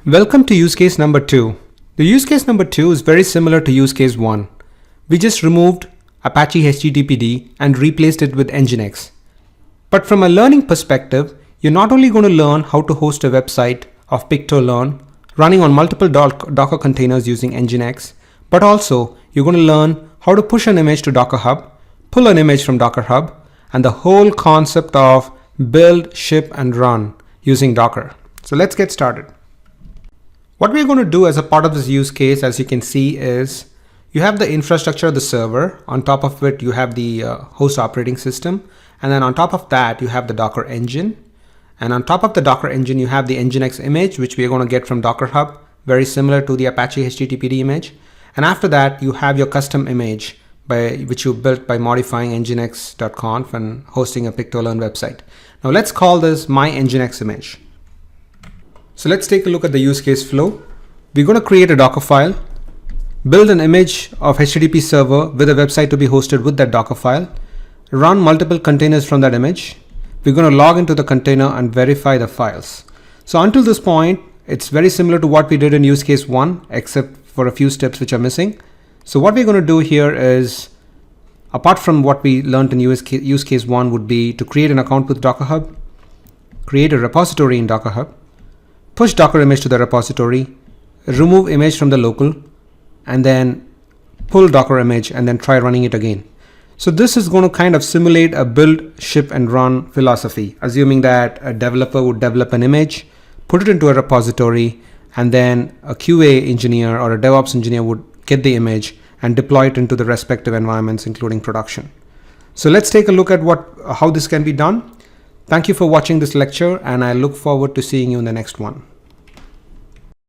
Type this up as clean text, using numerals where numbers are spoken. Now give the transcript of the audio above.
Welcome to use case number 2. The use case number 2 is very similar to use case 1. We just removed Apache HTTPD and replaced it with Nginx. But from a learning perspective, you're not only going to learn how to host a website of Pictolearn running on multiple Docker containers using Nginx, but also you're going to learn how to push an image to DockerHub, pull an image from DockerHub, and the whole concept of build, ship, and run using Docker. So let's get started. What we're going to do as a part of this use case, as you can see, is you have the infrastructure of the server. On top of it, you have the host operating system. And then on top of that, you have the Docker engine. And on top of the Docker engine, you have the Nginx image, which we are going to get from DockerHub, very similar to the Apache HTTPD image. And after that, you have your custom image, which you built by modifying nginx.conf and hosting a Pictolearn website. Now let's call this my Nginx image. So let's take a look at the use case flow. We're going to create a Docker file, build an image of HTTP server with a website to be hosted with that Docker file, run multiple containers from that image. We're going to log into the container and verify the files. So until this point, it's very similar to what we did in use case 1, except for a few steps which are missing. So what we're going to do here is, apart from what we learned in use case 1, would be to create an account with DockerHub, create a repository in DockerHub, push Docker image to the repository, remove image from the local, and then pull Docker image and then try running it again. So this is going to kind of simulate a build, ship, and run philosophy, assuming that a developer would develop an image, put it into a repository, and then a QA engineer or a DevOps engineer would get the image and deploy it into the respective environments, including production. So let's take a look at how this can be done. Thank you for watching this lecture, and I look forward to seeing you in the next one.